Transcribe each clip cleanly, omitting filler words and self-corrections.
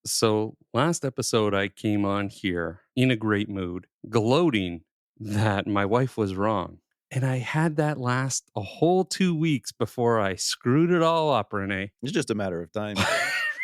So, last episode, I came on here in a great mood, gloating that my wife was wrong. And I had that last a whole 2 weeks before I screwed it all up, Renee. It's just a matter of time. It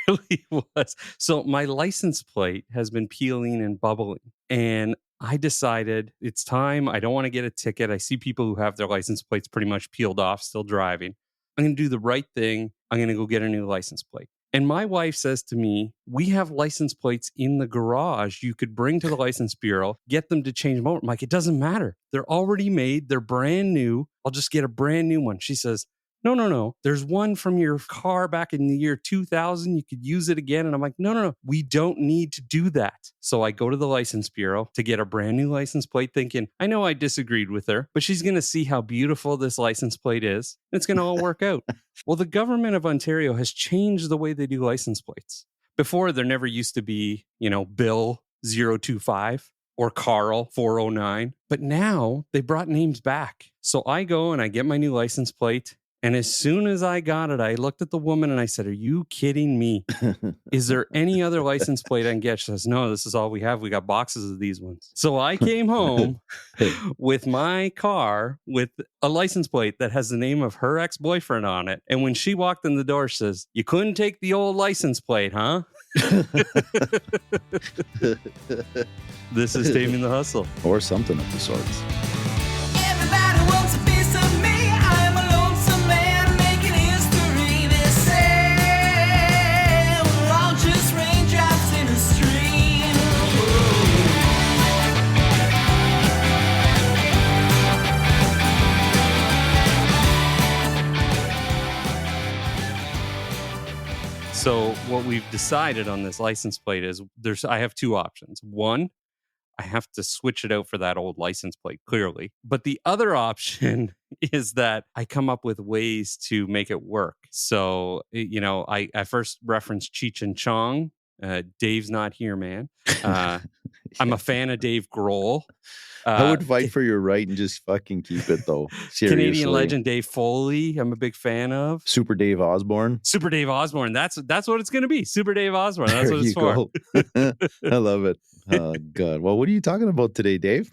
really was. So, my license plate has been peeling and bubbling. And I decided it's time. I don't want to get a ticket. I see people who have their license plates pretty much peeled off, still driving. I'm going to do the right thing. I'm going to go get a new license plate. And my wife says to me, we have license plates in the garage. You could bring to the license bureau, get them to change them over. I'm like, it doesn't matter. They're already made. They're brand new. I'll just get a brand new one. She says, no. There's one from your car back in the year 2000. You could use it again. And I'm like, no. We don't need to do that. So I go to the license bureau to get a brand new license plate thinking, I know I disagreed with her, but she's going to see how beautiful this license plate is. And it's going to all work out. Well, the government of Ontario has changed the way they do license plates. Before, there never used to be, Bill 025 or Carl 409. But now they brought names back. So I go and I get my new license plate. And as soon as I got it, I looked at the woman and I said, are you kidding me? Is there any other license plate I can get? She says, no, this is all we have. We got boxes of these ones. So I came home with my car with a license plate that has the name of her ex-boyfriend on it. And when she walked in the door, she says, you couldn't take the old license plate, huh? This is Taming the Hustle. Or something of the sorts. Everybody wants a piece of me. I'm a lonesome man making history. They say we're all just raindrops in a stream. So what we've decided on this license plate is I have two options. One, I have to switch it out for that old license plate, clearly. But the other option is that I come up with ways to make it work. So, I first referenced Cheech and Chong. Dave's not here, man. I'm a fan of Dave Grohl. I would fight for your right and just fucking keep it, though. Seriously. Canadian legend Dave Foley, I'm a big fan of. Super Dave Osborne. Super Dave Osborne. That's what it's going to be. Super Dave Osborne. That's what it's for. I love it. Oh, God. Well, what are you talking about today, Dave?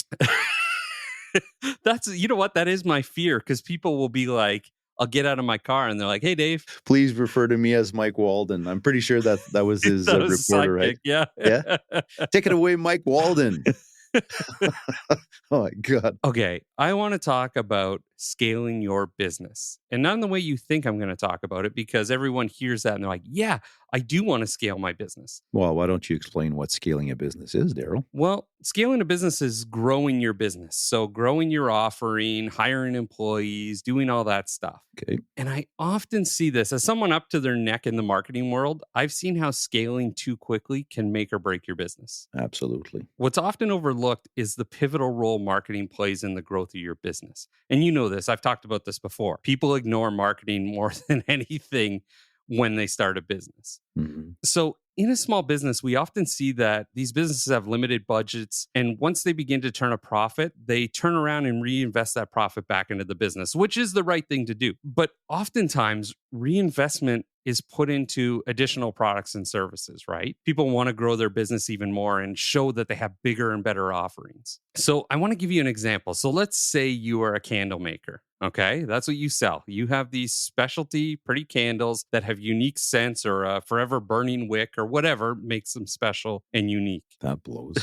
You know what? That is my fear, because people will be like, I'll get out of my car and they're like, hey, Dave. Please refer to me as Mike Walden. I'm pretty sure that was his reporter, right? Yeah. Yeah. Take it away, Mike Walden. Oh, my God. Okay. I want to talk about scaling your business, and not in the way you think I'm going to talk about it, because everyone hears that and they're like, yeah, I do want to scale my business. Well, why don't you explain what scaling a business is, Darryl? Well, scaling a business is growing your business. So growing your offering, hiring employees, doing all that stuff. Okay. And I often see this as someone up to their neck in the marketing world. I've seen how scaling too quickly can make or break your business. Absolutely. What's often overlooked is the pivotal role marketing plays in the growth of your business. And you know this. I've talked about this before. People ignore marketing more than anything when they start a business. Mm-hmm. So in a small business, we often see that these businesses have limited budgets. And once they begin to turn a profit, they turn around and reinvest that profit back into the business, which is the right thing to do. But oftentimes, reinvestment is put into additional products and services, right? People want to grow their business even more and show that they have bigger and better offerings. So I want to give you an example. So let's say you are a candle maker. Okay, that's what you sell. You have these specialty pretty candles that have unique scents, or a forever burning wick, or whatever makes them special and unique. That blows.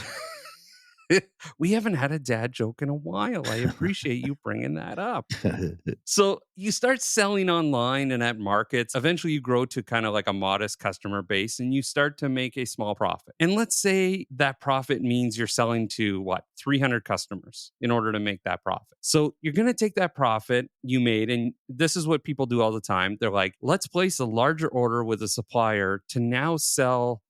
We haven't had a dad joke in a while. I appreciate you bringing that up. So you start selling online and at markets. Eventually you grow to kind of like a modest customer base, and you start to make a small profit. And let's say that profit means you're selling to 300 customers in order to make that profit. So you're going to take that profit you made, and this is what people do all the time. They're like, let's place a larger order with a supplier to now sell,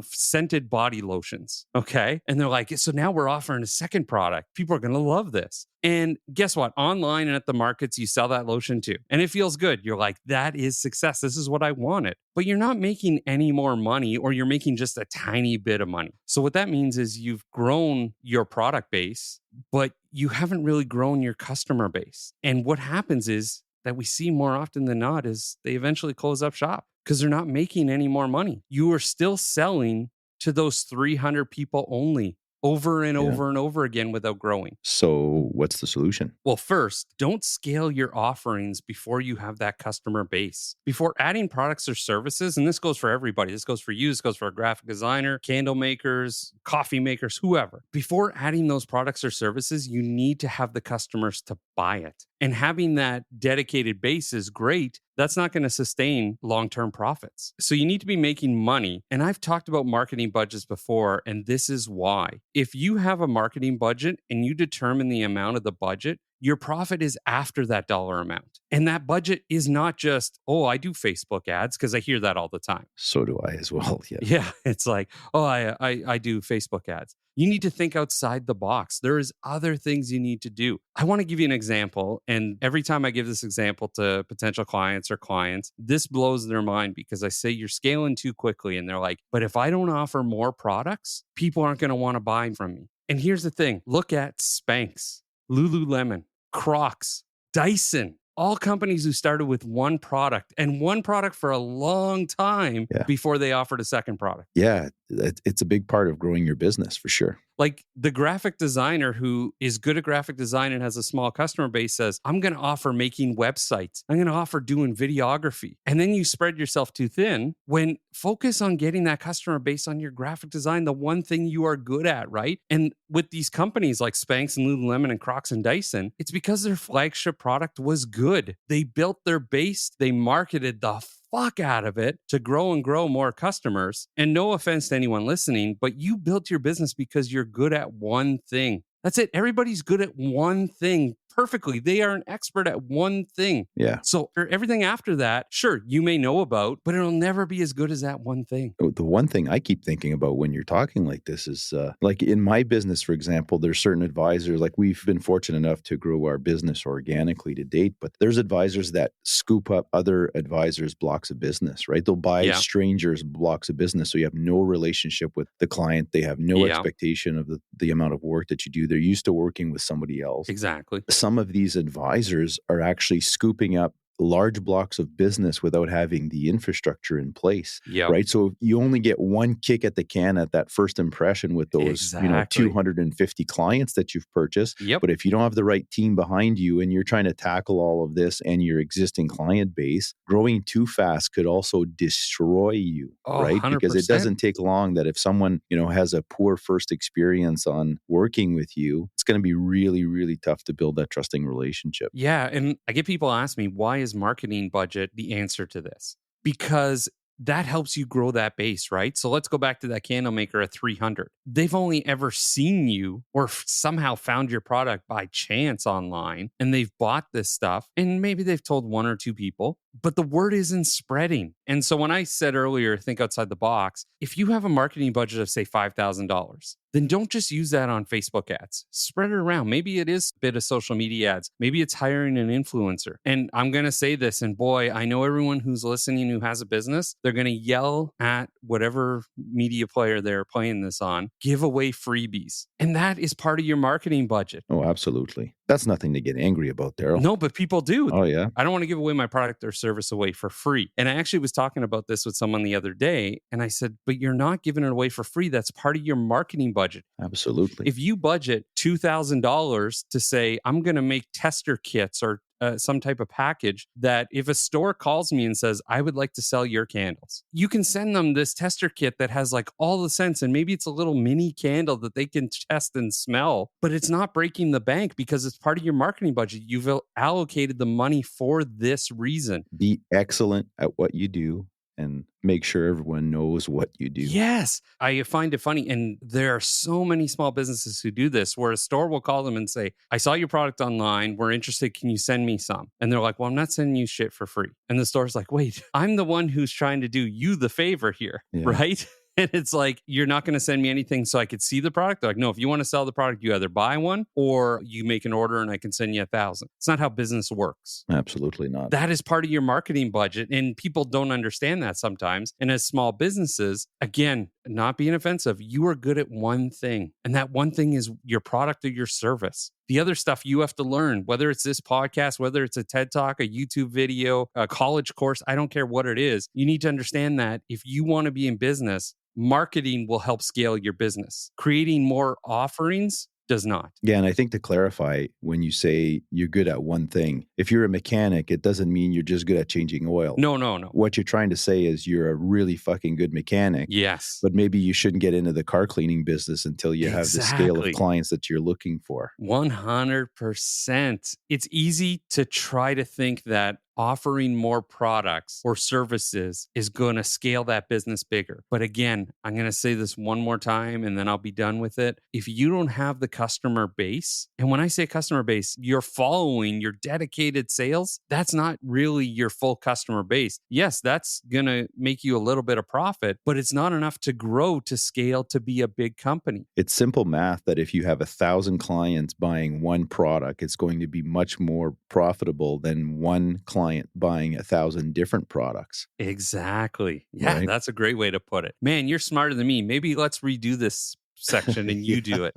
scented body lotions. Okay. And they're like, so now we're offering a second product. People are going to love this. And guess what? Online and at the markets, you sell that lotion too. And it feels good. You're like, that is success. This is what I wanted. But you're not making any more money, or you're making just a tiny bit of money. So what that means is you've grown your product base, but you haven't really grown your customer base. And what happens is that we see more often than not is they eventually close up shop. because they're not making any more money. You are still selling to those 300 people only over and Yeah. over and over again without growing. So what's the solution? Well, first, don't scale your offerings before you have that customer base. Before adding products or services, and this goes for everybody, this goes for you, this goes for a graphic designer, candle makers, coffee makers, whoever. Before adding those products or services, you need to have the customers to buy it. And having that dedicated base is great. That's not going to sustain long-term profits. So you need to be making money. And I've talked about marketing budgets before, and this is why. If you have a marketing budget and you determine the amount of the budget, your profit is after that dollar amount. And that budget is not just, oh, I do Facebook ads, because I hear that all the time. So do I as well. Yeah. Yeah, it's like, oh, I do Facebook ads. You need to think outside the box. There is other things you need to do. I want to give you an example. And every time I give this example to potential clients or clients, this blows their mind because I say you're scaling too quickly. And they're like, but if I don't offer more products, people aren't going to want to buy from me. And here's the thing. Look at Spanx, Lululemon, Crocs, Dyson. All companies who started with one product and one product for a long time before they offered a second product. Yeah, it's a big part of growing your business for sure. Like the graphic designer who is good at graphic design and has a small customer base says, I'm going to offer making websites. I'm going to offer doing videography. And then you spread yourself too thin when focus on getting that customer base on your graphic design, the one thing you are good at, right? And with these companies like Spanx and Lululemon and Crocs and Dyson, it's because their flagship product was good. They built their base. They marketed the fuck out of it to grow and grow more customers. And no offense to anyone listening, but you built your business because you're good at one thing. That's it. Everybody's good at one thing perfectly. They are an expert at one thing. Yeah. So everything after that, sure, you may know about, but it'll never be as good as that one thing. The one thing I keep thinking about when you're talking like this is like in my business, for example, there's certain advisors, like we've been fortunate enough to grow our business organically to date, but there's advisors that scoop up other advisors' blocks of business, right? They'll buy strangers' blocks of business. So you have no relationship with the client. They have no expectation of the amount of work that you do. They're used to working with somebody else. Exactly. Some of these advisors are actually scooping up large blocks of business without having the infrastructure in place, right? So you only get one kick at the can at that first impression with those, 250 clients that you've purchased. But if you don't have the right team behind you and you're trying to tackle all of this and your existing client base, growing too fast could also destroy you, right? 100%. Because it doesn't take long that if someone, has a poor first experience on working with you, it's going to be really, really tough to build that trusting relationship. Yeah. And I get people ask me, why is marketing budget the answer to this? Because that helps you grow that base, right? So let's go back to that candle maker at 300. They've only ever seen you or somehow found your product by chance online, and they've bought this stuff, and maybe they've told one or two people, but the word isn't spreading. And so when I said earlier, think outside the box, if you have a marketing budget of say $5,000, then don't just use that on Facebook ads. Spread it around. Maybe it is a bit of social media ads. Maybe it's hiring an influencer. And I'm going to say this, and boy, I know everyone who's listening who has a business, they're going to yell at whatever media player they're playing this on, give away freebies. And that is part of your marketing budget. Oh, absolutely. That's nothing to get angry about, Darryl. No, but people do. Oh, yeah. I don't want to give away my product or service away for free. And I actually was talking about this with someone the other day, and I said, but you're not giving it away for free. That's part of your marketing budget. Absolutely. If you budget $2,000 to say, I'm going to make tester kits or some type of package that if a store calls me and says, I would like to sell your candles, you can send them this tester kit that has like all the scents, and maybe it's a little mini candle that they can test and smell, but it's not breaking the bank because it's part of your marketing budget. You've allocated the money for this reason. Be excellent at what you do and make sure everyone knows what you do. Yes. I find it funny. And there are so many small businesses who do this where a store will call them and say, I saw your product online. We're interested. Can you send me some? And they're like, well, I'm not sending you shit for free. And the store's like, wait, I'm the one who's trying to do you the favor here, right? And it's like, you're not going to send me anything so I could see the product? They're like, no, if you want to sell the product, you either buy one or you make an order and I can send you 1,000. It's not how business works. Absolutely not. That is part of your marketing budget. And people don't understand that sometimes. And as small businesses, again, not being offensive, you are good at one thing. And that one thing is your product or your service. The other stuff you have to learn, whether it's this podcast, whether it's a TED Talk, a YouTube video, a college course, I don't care what it is. You need to understand that if you want to be in business, marketing will help scale your business. Creating more offerings does not. Yeah, and I think to clarify, when you say you're good at one thing, if you're a mechanic, it doesn't mean you're just good at changing oil. No. What you're trying to say is you're a really fucking good mechanic. Yes. But maybe you shouldn't get into the car cleaning business until you have the scale of Exactly. clients that you're looking for. 100%. It's easy to try to think that offering more products or services is going to scale that business bigger. But again, I'm going to say this one more time and then I'll be done with it. If you don't have the customer base, and when I say customer base, your following, your dedicated sales, that's not really your full customer base. Yes, that's going to make you a little bit of profit, but it's not enough to grow to scale to be a big company. It's simple math that if you have 1,000 clients buying one product, it's going to be much more profitable than one client buying 1,000 different products. Exactly. Yeah, Right? that's a great way to put it. Man, you're smarter than me. Maybe let's redo this section and you do it.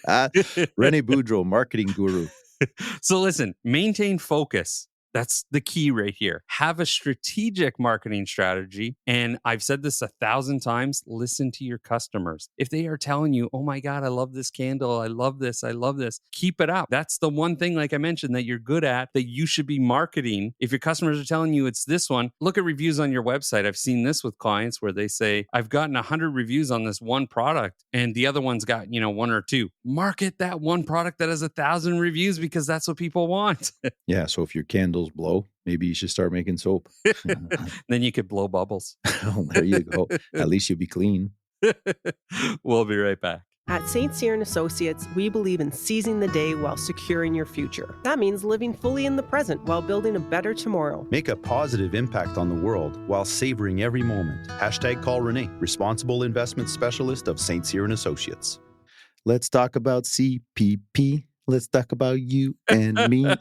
René Boudreau, marketing guru. So listen, maintain focus. That's the key right here. Have a strategic marketing strategy. And I've said this 1,000 times, listen to your customers. If they are telling you, oh my God, I love this candle. I love this. Keep it up. That's the one thing, like I mentioned, that you're good at, that you should be marketing. If your customers are telling you it's this one, look at reviews on your website. I've seen this with clients where they say, I've gotten 100 reviews on this one product and the other one's got, one or two. Market that one product that has 1,000 reviews because that's what people want. Yeah, so if your candles blow, maybe you should start making soap. Then you could blow bubbles. Oh, there you go. At least you'll be clean. We'll be right back. At St. Cyr and Associates, we believe in seizing the day while securing your future. That means living fully in the present while building a better tomorrow. Make a positive impact on the world while savoring every moment. #call René, Responsible Investment Specialist of St. Cyr and Associates. Let's talk about CPP. Let's talk about you and me.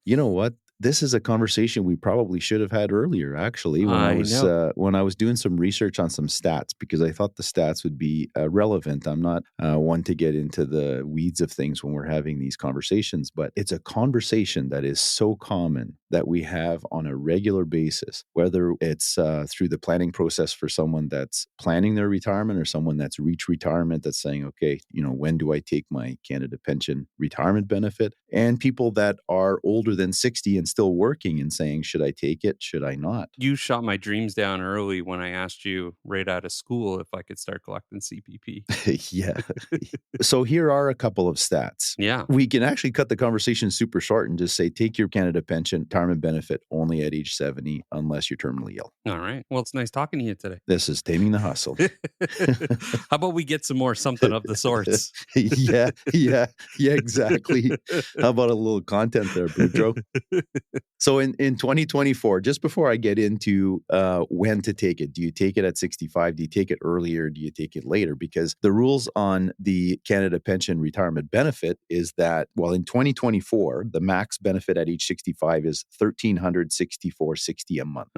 You know what? This is a conversation we probably should have had earlier, actually, when I was doing some research on some stats, because I thought the stats would be relevant. I'm not one to get into the weeds of things when we're having these conversations, but it's a conversation that is so common that we have on a regular basis, whether it's through the planning process for someone that's planning their retirement or someone that's reached retirement that's saying, okay, when do I take my Canada Pension retirement benefit? And people that are older than 60 and still working and saying, should I take it? Should I not? You shot my dreams down early when I asked you right out of school if I could start collecting CPP. Yeah. So here are a couple of stats. Yeah. We can actually cut the conversation super short and just say, take your Canada Pension retirement benefit only at age 70 unless you're terminally ill. All right. Well, it's nice talking to you today. This is Taming the Hustle. How about we get some more something of the sorts? Yeah, exactly. How about a little content there, Boudreau? So in 2024, just before I get into when to take it, do you take it at 65? Do you take it earlier? Do you take it later? Because the rules on the Canada Pension retirement benefit is that, well, in 2024, the max benefit at age 65 is $1,364.60 a month.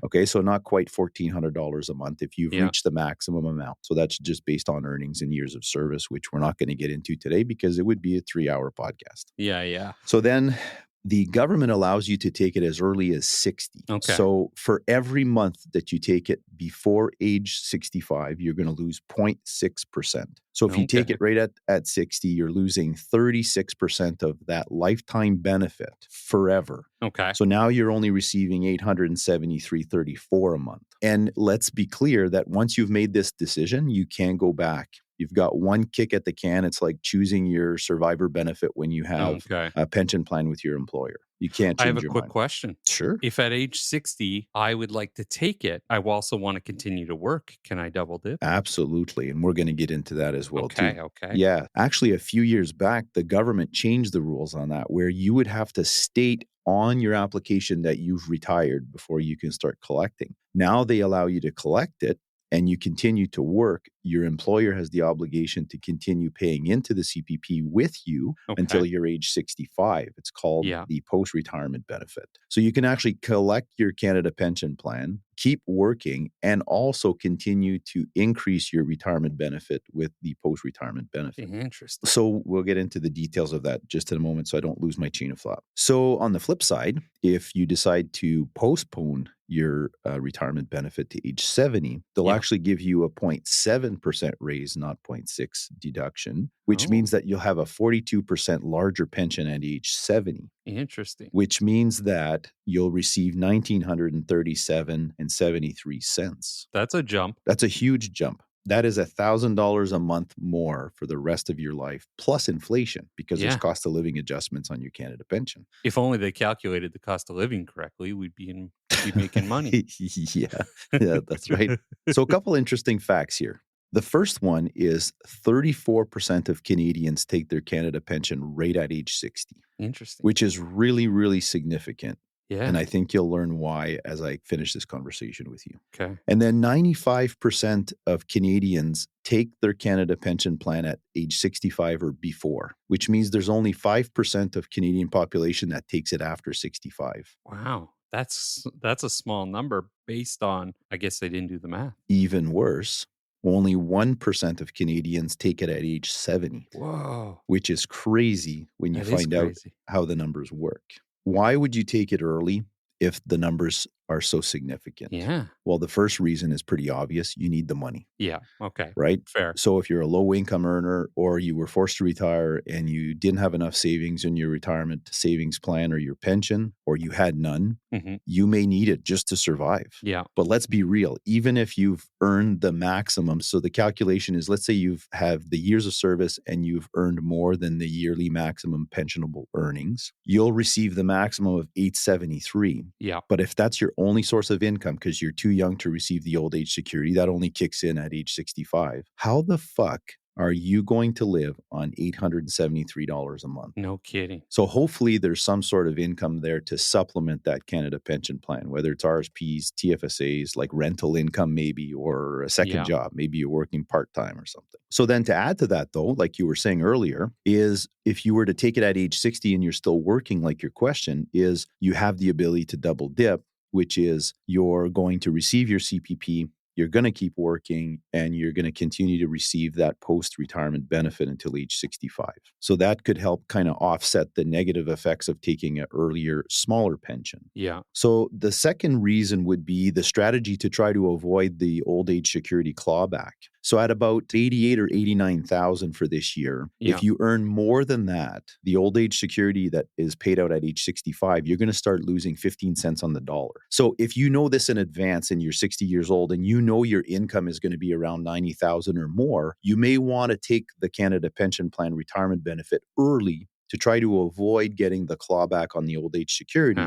Okay, so not quite $1,400 a month if you've reached the maximum amount. So that's just based on earnings and years of service, which we're not going to get into today because it would be a 3-hour podcast. Yeah. So then the government allows you to take it as early as 60. Okay. So for every month that you take it before age 65, you're going to lose 0.6%. So if you take it right at 60, you're losing 36% of that lifetime benefit forever. Okay. So now you're only receiving $873.34 a month. And let's be clear that once you've made this decision, you can go back. You've got one kick at the can. It's like choosing your survivor benefit when you have a pension plan with your employer. You can't change your mind. I have a quick question. Sure. If at age 60, I would like to take it, I also want to continue to work. Can I double dip? Absolutely. And we're going to get into that as well, too. Okay. Yeah. Actually, a few years back, the government changed the rules on that, where you would have to state on your application that you've retired before you can start collecting. Now they allow you to collect it. and you continue to work, your employer has the obligation to continue paying into the CPP with you until you're age 65. It's called the post-retirement benefit. So you can actually collect your Canada Pension Plan, keep working, and also continue to increase your retirement benefit with the post-retirement benefit. Interesting. So we'll get into the details of that just in a moment so I don't lose my chain of thought. So on the flip side, if you decide to postpone your retirement benefit to age 70, they'll actually give you a 0.7% raise, not 0.6 deduction, which means that you'll have a 42% larger pension at age 70. Interesting. Which means that you'll receive $1,937.73. That's a jump. That's a huge jump. That is $1,000 a month more for the rest of your life, plus inflation, because there's cost of living adjustments on your Canada pension. If only they calculated the cost of living correctly, we'd be making money. Yeah, that's right. So a couple interesting facts here. The first one is 34% of Canadians take their Canada pension right at age 60. Interesting. Which is really, really significant. Yeah. And I think you'll learn why as I finish this conversation with you. Okay. And then 95% of Canadians take their Canada Pension Plan at age 65 or before, which means there's only 5% of Canadian population that takes it after 65. Wow. That's a small number based on, I guess they didn't do the math. Even worse, only 1% of Canadians take it at age 70. Whoa. Which is crazy when you find out how the numbers work. Why would you take it early if the numbers are so significant? Yeah. Well, the first reason is pretty obvious. You need the money. Yeah. Okay. Right? Fair. So if you're a low income earner or you were forced to retire and you didn't have enough savings in your retirement savings plan or your pension, or you had none, you may need it just to survive. Yeah. But let's be real. Even if you've earned the maximum, so the calculation is, let's say you have the years of service and you've earned more than the yearly maximum pensionable earnings, you'll receive the maximum of $873. Yeah. But if that's your only source of income because you're too young to receive the old age security, that only kicks in at age 65. How the fuck are you going to live on $873 a month? No kidding. So hopefully there's some sort of income there to supplement that Canada Pension Plan, whether it's RSPs, TFSAs, like rental income maybe, or a second job. Maybe you're working part-time or something. So then to add to that though, like you were saying earlier, is if you were to take it at age 60 and you're still working, like your question is, you have the ability to double dip, which is you're going to receive your CPP, you're going to keep working, and you're going to continue to receive that post-retirement benefit until age 65. So that could help kind of offset the negative effects of taking an earlier, smaller pension. Yeah. So the second reason would be the strategy to try to avoid the old age security clawback. So at about 88 or 89,000 for this year, if you earn more than that, the old age security that is paid out at age 65, you're going to start losing 15 cents on the dollar. So if you know this in advance and you're 60 years old and you know your income is going to be around 90,000 or more, you may want to take the Canada Pension Plan retirement benefit early to try to avoid getting the clawback on the old age security.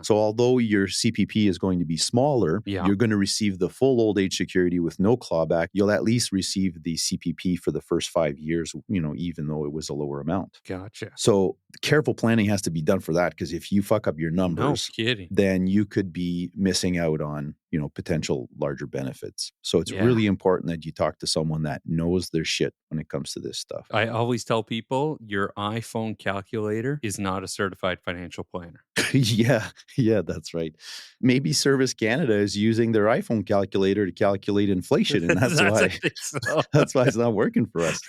So although your CPP is going to be smaller, you're going to receive the full old age security with no clawback. You'll at least receive the CPP for the first 5 years, even though it was a lower amount. Gotcha. So careful planning has to be done for that, because if you fuck up your numbers, then you could be missing out on, potential larger benefits. So it's really important that you talk to someone that knows their shit when it comes to this stuff. I always tell people your iPhone calculator is not a certified financial planner. Yeah, that's right. Maybe Service Canada is using their iPhone calculator to calculate inflation, and that's why it's not working for us.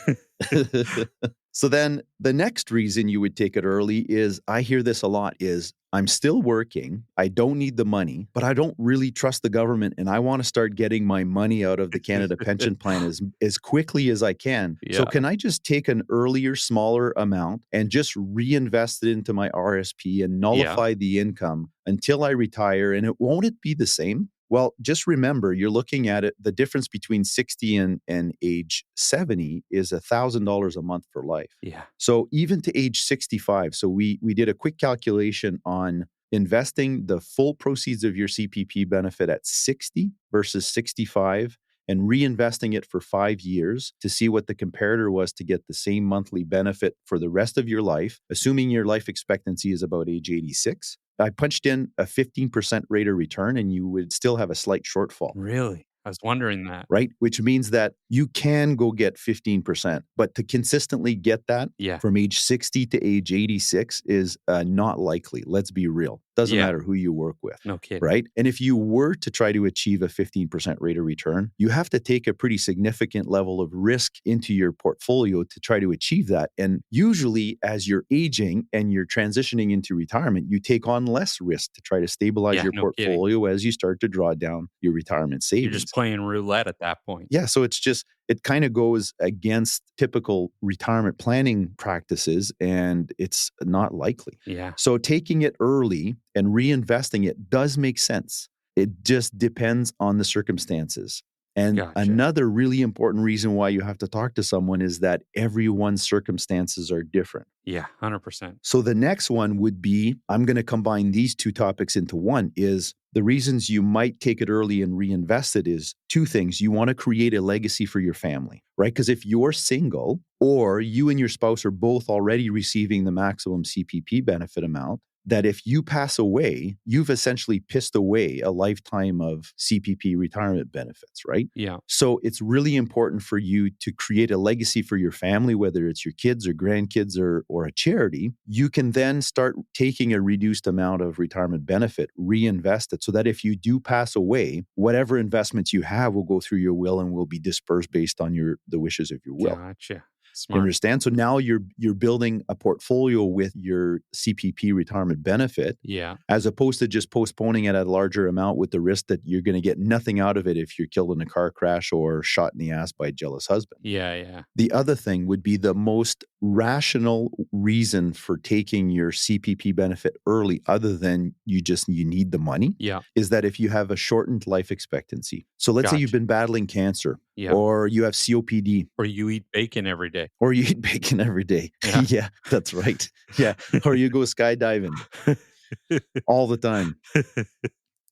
So then the next reason you would take it early is, I hear this a lot, is I'm still working, I don't need the money, but I don't really trust the government, and I want to start getting my money out of the Canada Pension Plan as quickly as I can. So can I just take an earlier, smaller amount and just reinvest it into my RSP and nullify the income until I retire, and won't it be the same? Well, just remember, you're looking at it, the difference between 60 and age 70 is $1,000 a month for life. Yeah. So even to age 65, so we did a quick calculation on investing the full proceeds of your CPP benefit at 60 versus 65 and reinvesting it for 5 years to see what the comparator was to get the same monthly benefit for the rest of your life, assuming your life expectancy is about age 86. I punched in a 15% rate of return and you would still have a slight shortfall. Really? I was wondering that. right? Which means that you can go get 15%, but to consistently get that Yeah. from age 60 to age 86 is not likely. Let's be real. Doesn't Yeah. matter who you work with. No kidding. Right. And if you were to try to achieve a 15% rate of return, you have to take a pretty significant level of risk into your portfolio to try to achieve that. And usually, as you're aging and you're transitioning into retirement, you take on less risk to try to stabilize Yeah, your no kidding. portfolio as you start to draw down your retirement savings. You're just playing roulette at that point. Yeah. So it kind of goes against typical retirement planning practices, and it's not likely. Yeah. So taking it early and reinvesting it does make sense. It just depends on the circumstances. And Gotcha. another really important reason why you have to talk to someone is that everyone's circumstances are different. Yeah, 100%. So the next one would be, I'm going to combine these two topics into one, is the reasons you might take it early and reinvest it is two things. You want to create a legacy for your family, right? Because if you're single or you and your spouse are both already receiving the maximum CPP benefit amount, that if you pass away, you've essentially pissed away a lifetime of CPP retirement benefits, right? Yeah. So it's really important for you to create a legacy for your family, whether it's your kids or grandkids or a charity. You can then start taking a reduced amount of retirement benefit, reinvest it so that if you do pass away, whatever investments you have will go through your will and will be dispersed based on the wishes of your will. Gotcha. You Smart. understand? So now you're building a portfolio with your CPP retirement benefit, Yeah. as opposed to just postponing it at a larger amount with the risk that you're going to get nothing out of it if you're killed in a car crash or shot in the ass by a jealous husband. Yeah. Yeah. The other thing would be the most rational reason for taking your CPP benefit early, other than you need the money, Yeah. is that if you have a shortened life expectancy. So let's say you've Gotcha. been battling cancer, Yeah. or you have COPD, Or you eat bacon every day. or you eat bacon every day. Yeah. Yeah, that's right. Yeah. Or you go skydiving all the time.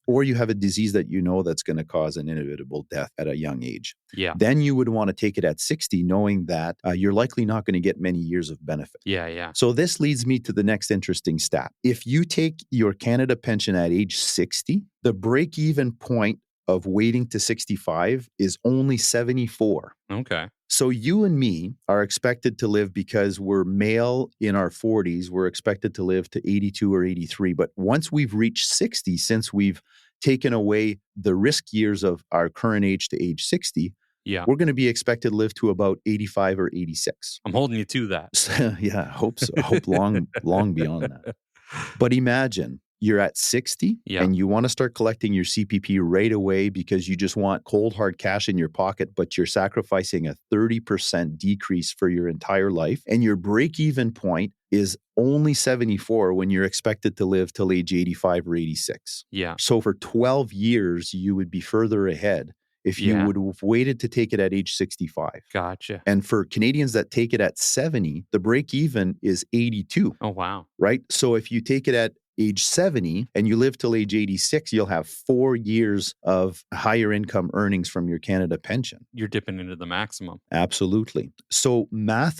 Or you have a disease that you know that's going to cause an inevitable death at a young age. Yeah. Then you would want to take it at 60, knowing that you're likely not going to get many years of benefit. Yeah. Yeah. So this leads me to the next interesting stat. If you take your Canada pension at age 60, the break-even point of waiting to 65 is only 74. Okay. So you and me are expected to live, because we're male in our 40s, we're expected to live to 82 or 83. But once we've reached 60, since we've taken away the risk years of our current age to age 60, Yeah. we're going to be expected to live to about 85 or 86. I'm holding you to that. So, yeah, I hope so. I hope long beyond that. But imagine you're at 60 Yeah. and you want to start collecting your CPP right away because you just want cold hard cash in your pocket, but you're sacrificing a 30% decrease for your entire life. And your break-even point is only 74 when you're expected to live till age 85 or 86. Yeah. So for 12 years, you would be further ahead if you Yeah. would have waited to take it at age 65. Gotcha. And for Canadians that take it at 70, the break-even is 82. Oh, wow. Right? So if you take it at age 70 and you live till age 86, you'll have 4 years of higher income earnings from your Canada pension. You're dipping into the maximum. Absolutely. So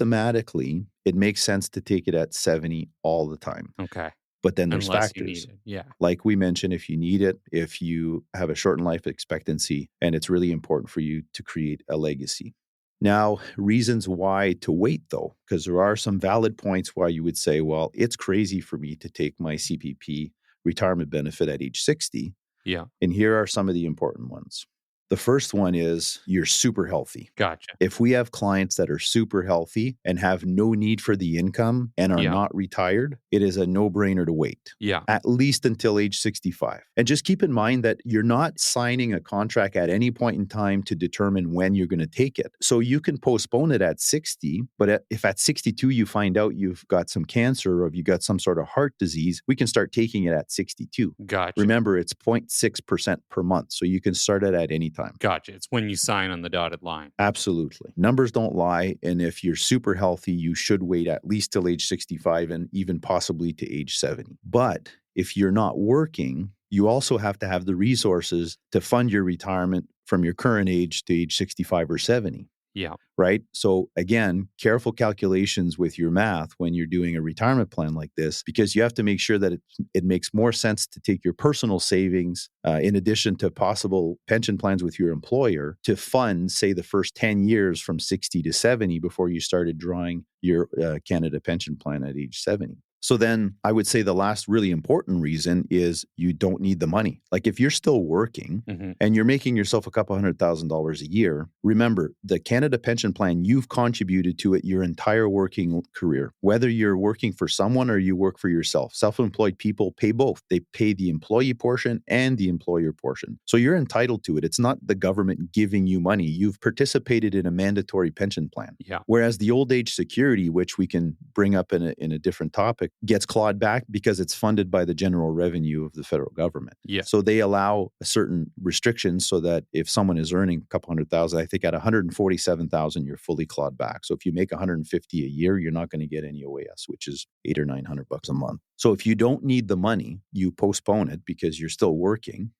mathematically, it makes sense to take it at 70 all the time. Okay. But then there's Unless you factors. need it. Yeah. Like we mentioned, if you need it, if you have a shortened life expectancy, and it's really important for you to create a legacy. Now, reasons why to wait, though, because there are some valid points why you would say, well, it's crazy for me to take my CPP retirement benefit at age 60. Yeah. And here are some of the important ones. The first one is you're super healthy. Gotcha. If we have clients that are super healthy and have no need for the income and are Yeah. not retired, it is a no-brainer to wait, Yeah. at least until age 65. And just keep in mind that you're not signing a contract at any point in time to determine when you're going to take it. So you can postpone it at 60, but if at 62 you find out you've got some cancer or if you got some sort of heart disease, we can start taking it at 62. Gotcha. Remember, it's 0.6% per month, so you can start it at any time. Gotcha. It's when you sign on the dotted line. Absolutely. Numbers don't lie. And if you're super healthy, you should wait at least till age 65 and even possibly to age 70. But if you're not working, you also have to have the resources to fund your retirement from your current age to age 65 or 70. Yeah. right? So again, careful calculations with your math when you're doing a retirement plan like this, because you have to make sure that it makes more sense to take your personal savings in addition to possible pension plans with your employer to fund, say, the first 10 years from 60 to 70 before you started drawing your Canada pension plan at age 70. So then I would say the last really important reason is you don't need the money. Like if you're still working and you're making yourself a couple $100,000 a year, remember the Canada pension plan, you've contributed to it your entire working career. Whether you're working for someone or you work for yourself, self-employed people pay both. They pay the employee portion and the employer portion. So you're entitled to it. It's not the government giving you money. You've participated in a mandatory pension plan. Yeah. Whereas the old age security, which we can bring up in a different topic, gets clawed back because it's funded by the general revenue of the federal government. Yeah. So they allow certain restrictions so that if someone is earning a couple $100,000, I think at $147,000, you're fully clawed back. So if you make $150 a year, you're not going to get any OAS, which is $800 or $900 a month. So if you don't need the money, you postpone it because you're still working.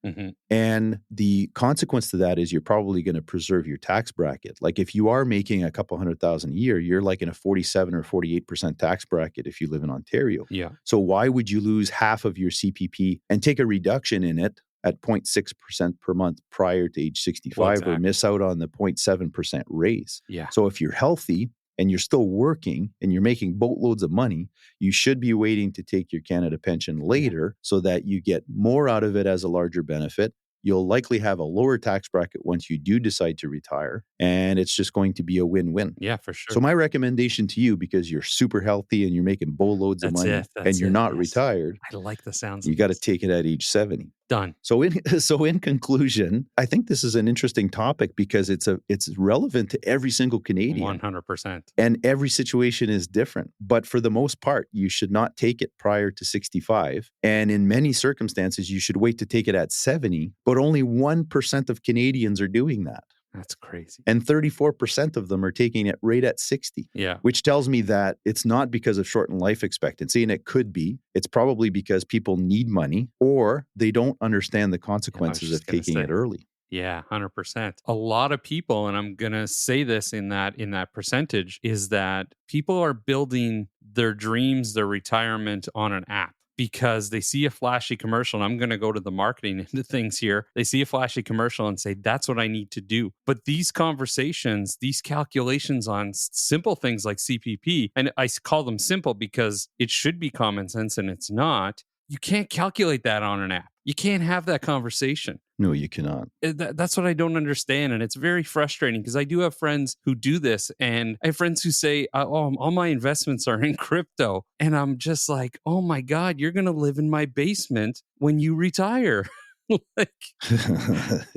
And the consequence to that is you're probably going to preserve your tax bracket. Like if you are making a couple $100,000 a year, you're like in a 47 or 48% tax bracket if you live in Ontario. Yeah. So why would you lose half of your CPP and take a reduction in it at 0.6% per month prior to age 65 or miss out on the 0.7% raise? Yeah. So if you're healthy and you're still working and you're making boatloads of money, you should be waiting to take your Canada pension later so that you get more out of it as a larger benefit. You'll likely have a lower tax bracket once you do decide to retire, and it's just going to be a win-win. Yeah, for sure. So my recommendation to you, because you're super healthy and you're making boatloads of money and you're not retired, I like the sounds. You got to take it at age 70. Done. So in conclusion, I think this is an interesting topic because it's relevant to every single Canadian. 100%. And every situation is different. But for the most part, you should not take it prior to 65. And in many circumstances, you should wait to take it at 70. But only 1% of Canadians are doing that. That's crazy. And 34% of them are taking it right at 60. Yeah. Which tells me that it's not because of shortened life expectancy, and it could be. It's probably because people need money or they don't understand the consequences of taking it early. Yeah, 100%. A lot of people, and I'm going to say this in that percentage, is that people are building their dreams, their retirement on an app. Because they see a flashy commercial, and I'm going to go to the marketing into things here. They see a flashy commercial and say, that's what I need to do. But these conversations, these calculations on simple things like CPP, and I call them simple because it should be common sense and it's not. You can't calculate that on an app. You can't have that conversation. No, you cannot. That's what I don't understand. And it's very frustrating because I do have friends who do this. And I have friends who say, oh, all my investments are in crypto. And I'm just like, oh my God, you're going to live in my basement when you retire.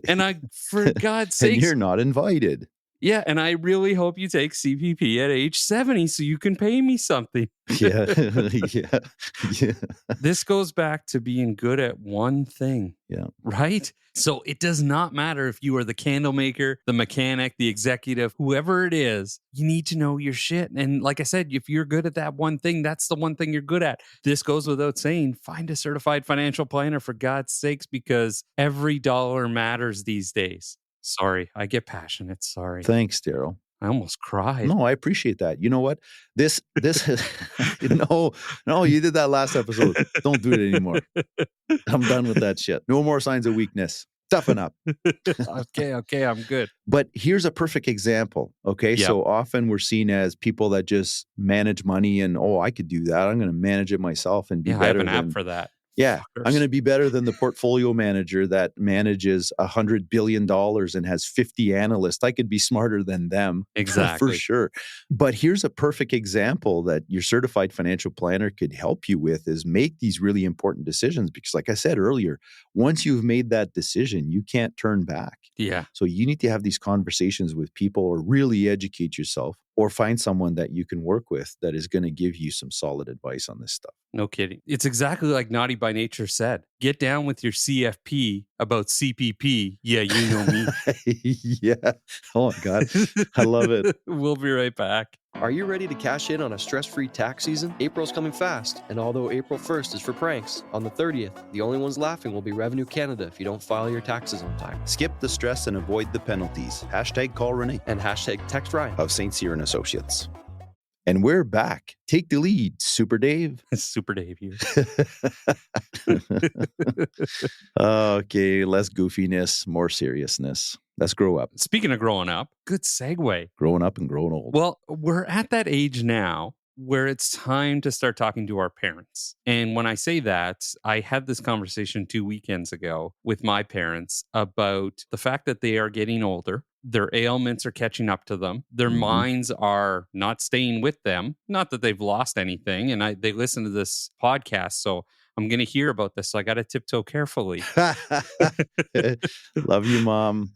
And for God's sake. And you're not invited. Yeah, and I really hope you take CPP at age 70 so you can pay me something. Yeah. This goes back to being good at one thing. Yeah. Right? So it does not matter if you are the candle maker, the mechanic, the executive, whoever it is, you need to know your shit. And like I said, if you're good at that one thing, that's the one thing you're good at. This goes without saying, find a certified financial planner for God's sakes, because every dollar matters these days. Sorry, I get passionate. Sorry. Thanks, Darryl. I almost cried. No, I appreciate that. You know what? This no, you did that last episode. Don't do it anymore. I'm done with that shit. No more signs of weakness. Toughen up. Okay, I'm good. But here's a perfect example. Okay. Yep. So often we're seen as people that just manage money and, I could do that. I'm going to manage it myself and be better. I have an app for that. Yeah, I'm going to be better than the portfolio manager that manages $100 billion and has 50 analysts. I could be smarter than them. Exactly. For sure. But here's a perfect example that your certified financial planner could help you with is make these really important decisions. Because like I said earlier, once you've made that decision, you can't turn back. Yeah. So you need to have these conversations with people or really educate yourself or find someone that you can work with that is going to give you some solid advice on this stuff. No kidding. It's exactly like Naughty by Nature said. get down with your CFP about CPP. Yeah, you know me. Yeah. Oh my God. I love it. We'll be right back. Are you ready to cash in on a stress-free tax season? April's coming fast, and although April 1st is for pranks, on the 30th, the only ones laughing will be Revenue Canada if you don't file your taxes on time. Skip the stress and avoid the penalties. Call René And #text Ryan. of St. Cyr and Associates. And we're back. Take the lead, Super Dave. Super Dave here. Okay, less goofiness, more seriousness. Let's grow up. Speaking of growing up, good segue. Growing up and growing old. Well, we're at that age now where it's time to start talking to our parents. And when I say that, I had this conversation 2 weekends ago with my parents about the fact that they are getting older. Their ailments are catching up to them. Their minds are not staying with them. Not that they've lost anything. And they listen to this podcast. So I'm going to hear about this. So I got to tiptoe carefully. Love you, Mom.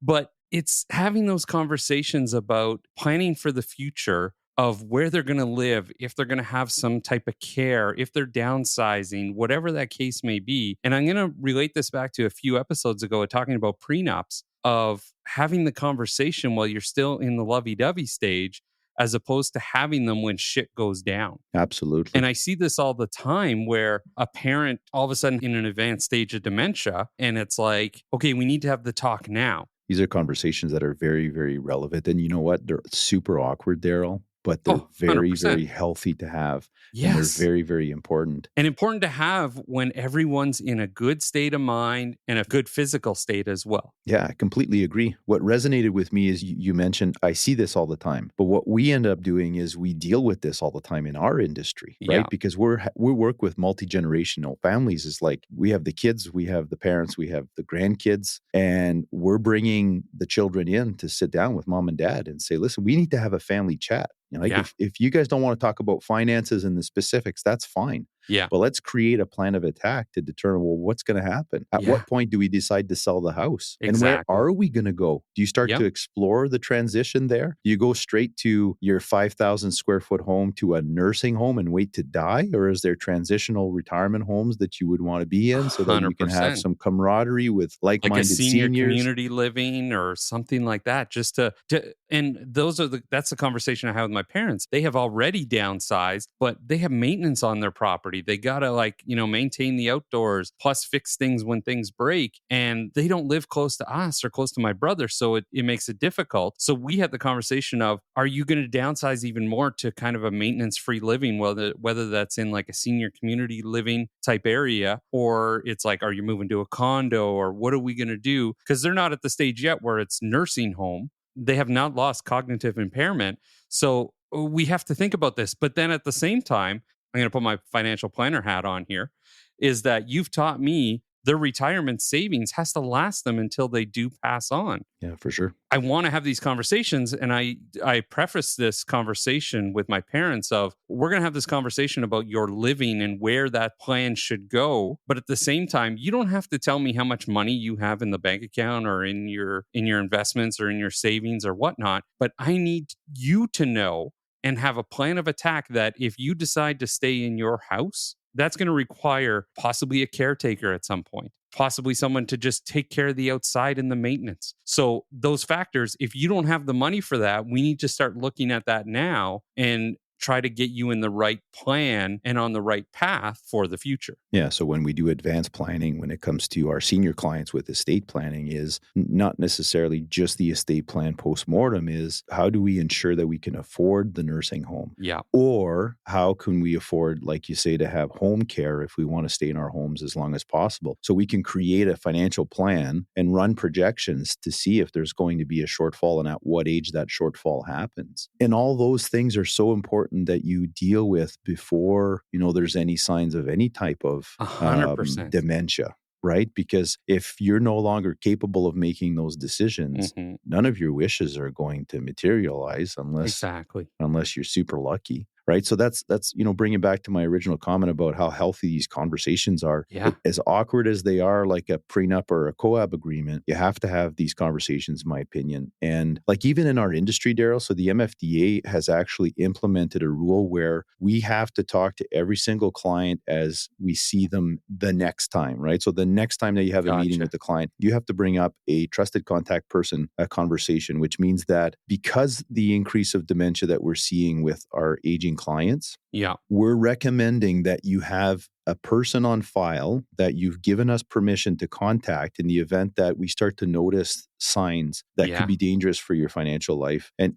But it's having those conversations about planning for the future of where they're going to live, if they're going to have some type of care, if they're downsizing, whatever that case may be. And I'm going to relate this back to a few episodes ago talking about prenups, of having the conversation while you're still in the lovey-dovey stage, as opposed to having them when shit goes down. Absolutely. And I see this all the time where a parent all of a sudden in an advanced stage of dementia, and it's like, okay, we need to have the talk now. These are conversations that are very, very relevant. And you know what? They're super awkward, Darryl, but they're very, 100%. very healthy to have. Yes. And they're very, very important. And important to have when everyone's in a good state of mind and a good physical state as well. Yeah, I completely agree. What resonated with me is you mentioned, I see this all the time, but what we end up doing is we deal with this all the time in our industry, right? Yeah. Because we work with multi-generational families. It's like we have the kids, we have the parents, we have the grandkids, and we're bringing the children in to sit down with mom and dad and say, listen, we need to have a family chat. You know, like if you guys don't want to talk about finances and the specifics, that's fine. Yeah. But let's create a plan of attack to determine, well, what's going to happen? At what point do we decide to sell the house? Exactly. And where are we going to go? Do you start to explore the transition there? Do you go straight to your 5,000 square foot home to a nursing home and wait to die? Or is there transitional retirement homes that you would want to be in so that you can have 100%. some camaraderie with like-minded Like a senior seniors? community living or something like that, just to and that's the conversation I have with my parents. They have already downsized, but they have maintenance on their property. They got to maintain the outdoors, plus fix things when things break. And they don't live close to us or close to my brother. So it makes it difficult. So we had the conversation of, are you going to downsize even more to kind of a maintenance-free living, whether that's in like a senior community living type area, or it's like, are you moving to a condo, or what are we going to do? Because they're not at the stage yet where it's nursing home. They have not lost cognitive impairment. So we have to think about this. But then at the same time, I'm going to put my financial planner hat on here, is that you've taught me their retirement savings has to last them until they do pass on. Yeah, for sure. I want to have these conversations, and I preface this conversation with my parents of, we're going to have this conversation about your living and where that plan should go. But at the same time, you don't have to tell me how much money you have in the bank account or in your investments or in your savings or whatnot. But I need you to know and have a plan of attack that if you decide to stay in your house, that's going to require possibly a caretaker at some point, possibly someone to just take care of the outside and the maintenance. So those factors, if you don't have the money for that, we need to start looking at that now and try to get you in the right plan and on the right path for the future. Yeah. So when we do advanced planning, when it comes to our senior clients with estate planning, is not necessarily just the estate plan postmortem, is how do we ensure that we can afford the nursing home? Yeah. Or how can we afford, like you say, to have home care if we want to stay in our homes as long as possible? So we can create a financial plan and run projections to see if there's going to be a shortfall and at what age that shortfall happens. And all those things are so important that you deal with before, there's any signs of any type of 100%. Dementia, right? Because if you're no longer capable of making those decisions, none of your wishes are going to materialize unless you're super lucky. right? So that's bringing back to my original comment about how healthy these conversations are. Yeah. As awkward as they are, like a prenup or a co-ab agreement, you have to have these conversations, in my opinion. And like even in our industry, Darryl, so the MFDA has actually implemented a rule where we have to talk to every single client as we see them the next time, right? So the next time that you have a meeting with the client, you have to bring up a trusted contact person, a conversation, which means that because the increase of dementia that we're seeing with our aging clients, Yeah. we're recommending that you have a person on file that you've given us permission to contact in the event that we start to notice signs that could be dangerous for your financial life and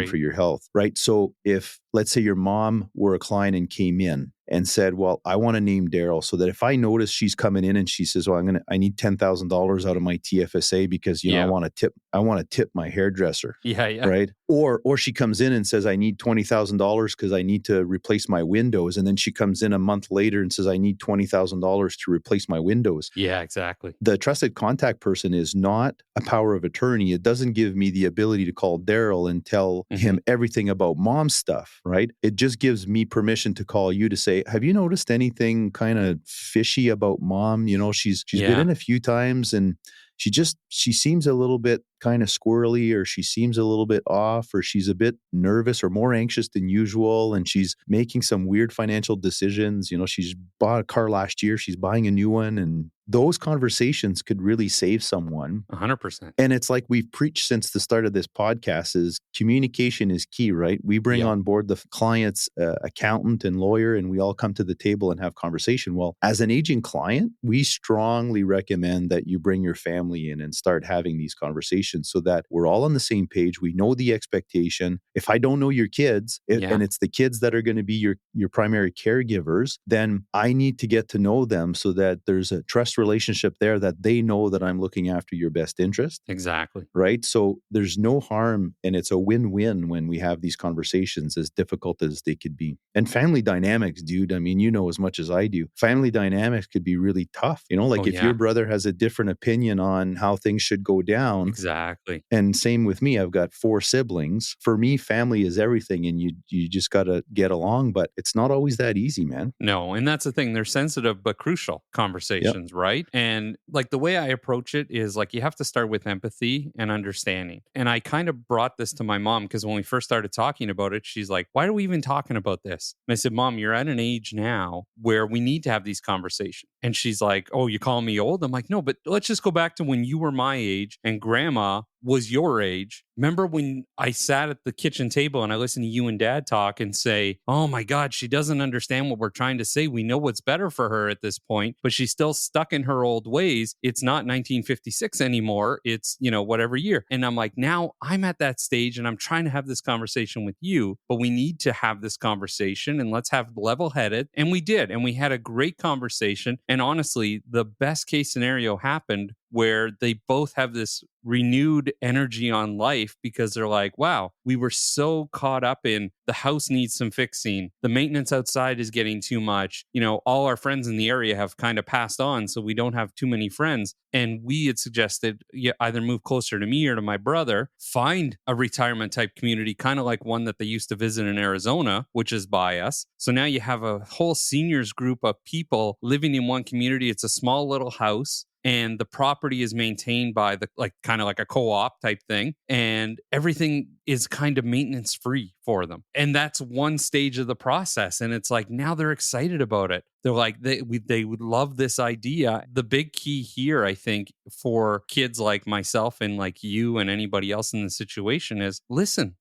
for your health, right? So if, let's say your mom were a client and came in and said, well, I want to name Darryl so that if I notice she's coming in and she says, well, I need $10,000 out of my TFSA because, I want to tip my hairdresser. Yeah. Right. Or she comes in and says, I need $20,000 because I need to replace my windows. And then she comes in a month later and says, I need $20,000 to replace my windows. Yeah, exactly. The trusted contact person is not a power of attorney. It doesn't give me the ability to call Darryl and tell him everything about mom's stuff, right? It just gives me permission to call you to say, have you noticed anything kind of fishy about mom? She's been in a few times and she seems a little bit kind of squirrely, or she seems a little bit off, or she's a bit nervous or more anxious than usual. And she's making some weird financial decisions. She's bought a car last year. She's buying a new one. And those conversations could really save someone. 100%. And it's like we've preached since the start of this podcast is communication is key, right? We bring on board the client's accountant and lawyer, and we all come to the table and have conversation. Well, as an aging client, we strongly recommend that you bring your family in and start having these conversations so that we're all on the same page. We know the expectation. If I don't know your kids, and it's the kids that are going to be your primary caregivers, then I need to get to know them so that there's a trust relationship there, that they know that I'm looking after your best interest. Exactly. Right. So there's no harm, and it's a win-win when we have these conversations, as difficult as they could be. And family dynamics, dude, I mean, as much as I do, family dynamics could be really tough. If your brother has a different opinion on how things should go down. Exactly. And same with me, I've got 4 siblings. For me, family is everything, and you just got to get along, but it's not always that easy, man. No. And that's the thing. They're sensitive but crucial conversations, right? And like the way I approach it is like you have to start with empathy and understanding. And I kind of brought this to my mom because when we first started talking about it, she's like, why are we even talking about this? And I said, Mom, you're at an age now where we need to have these conversations. And she's like, oh, you call me old? I'm like, no, but let's just go back to when you were my age and grandma was your age. Remember when I sat at the kitchen table and I listened to you and Dad talk and say, oh my God, she doesn't understand what we're trying to say. We know what's better for her at this point, but she's still stuck in her old ways. It's not 1956 anymore. It's, whatever year. And I'm like, now I'm at that stage and I'm trying to have this conversation with you, but we need to have this conversation and let's have level-headed. And we did. And we had a great conversation. And honestly, the best case scenario happened where they both have this renewed energy on life because they're like, wow, we were so caught up in the house needs some fixing. The maintenance outside is getting too much. All our friends in the area have kind of passed on, so we don't have too many friends. And we had suggested either move closer to me or to my brother, find a retirement type community, kind of like one that they used to visit in Arizona, which is by us. So now you have a whole seniors group of people living in one community. It's a small little house. And the property is maintained by kind of like a co-op type thing. And everything is kind of maintenance free for them. And that's one stage of the process. And it's like, now they're excited about it. They're like, they would love this idea. The big key here, I think, for kids like myself and like you and anybody else in the situation is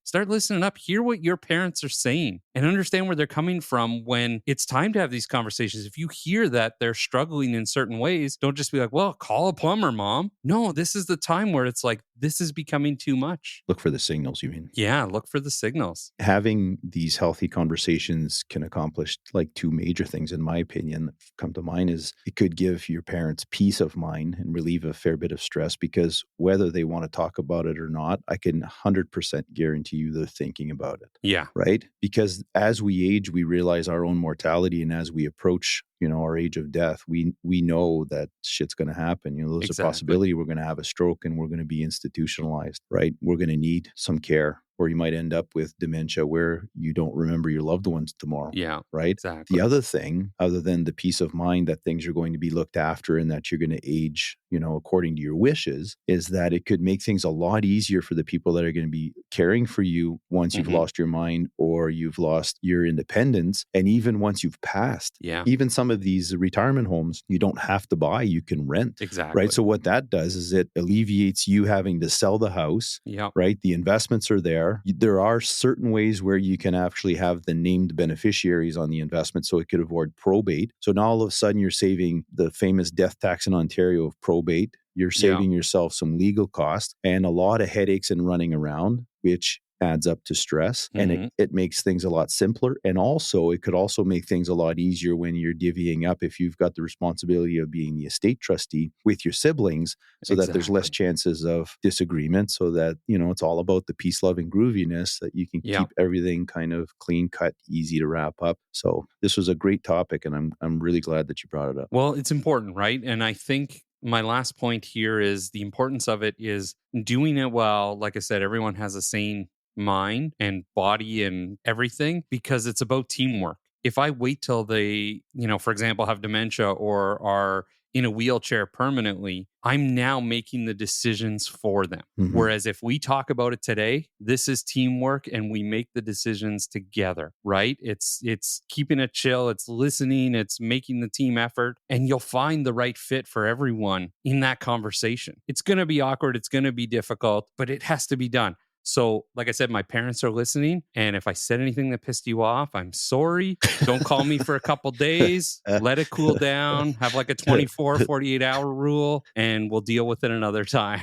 start listening up, hear what your parents are saying and understand where they're coming from when it's time to have these conversations. If you hear that they're struggling in certain ways, don't just be like, well, call a plumber, Mom. No, this is the time where it's like, this is becoming too much. Look for the signals, you mean? Yeah, look for the signals. Having these healthy conversations can accomplish like 2 major things, in my opinion, that come to mind. Is it could give your parents peace of mind and relieve a fair bit of stress, because whether they want to talk about it or not, I can 100% guarantee you they're thinking about it. Yeah. Right? Because as we age, we realize our own mortality, and as we approach our age of death, we know that shit's going to happen. There's a possibility we're going to have a stroke and we're going to be institutionalized, right? We're going to need some care. or you might end up with dementia where you don't remember your loved ones tomorrow. Yeah, right? exactly. The other thing, other than the peace of mind that things are going to be looked after and that you're going to age, according to your wishes, is that it could make things a lot easier for the people that are going to be caring for you once you've lost your mind or you've lost your independence. And even once you've passed, even some of these retirement homes, you don't have to buy, you can rent. Exactly. Right. So what that does is it alleviates you having to sell the house. Right. The investments are there. There are certain ways where you can actually have the named beneficiaries on the investment so it could avoid probate. So now all of a sudden you're saving the famous death tax in Ontario of probate. You're saving yourself some legal costs and a lot of headaches and running around, which adds up to stress, and it makes things a lot simpler. And also, it could also make things a lot easier when you're divvying up if you've got the responsibility of being the estate trustee with your siblings, so that there's less chances of disagreement, so that, it's all about the peace, love, and grooviness, that you can keep everything kind of clean cut, easy to wrap up. So this was a great topic, and I'm really glad that you brought it up. Well, it's important, right? And I think my last point here is the importance of it is doing it well. Like I said, everyone has a sane mind and body and everything, because it's about teamwork. If I wait till they, for example, have dementia or are in a wheelchair permanently, I'm now making the decisions for them. Whereas if we talk about it today, this is teamwork and we make the decisions together, right? It's keeping it chill, it's listening, it's making the team effort, and you'll find the right fit for everyone in that conversation. It's going to be awkward, it's going to be difficult, but it has to be done. So, like I said, my parents are listening. And if I said anything that pissed you off, I'm sorry. Don't call me for a couple days. Let it cool down. Have like a 24, 48-hour rule, and we'll deal with it another time.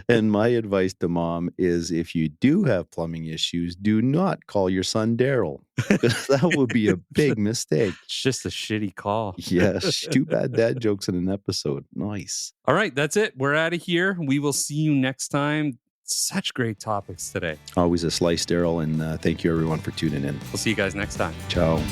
And my advice to Mom is, if you do have plumbing issues, do not call your son Darryl, because that would be a big mistake. It's just a shitty call. Yes. Too bad dad jokes in an episode. Nice. All right. That's it. We're out of here. We will see you next time. Such great topics today. Always a slice, Darryl, and thank you everyone for tuning in. We'll see you guys next time. Ciao.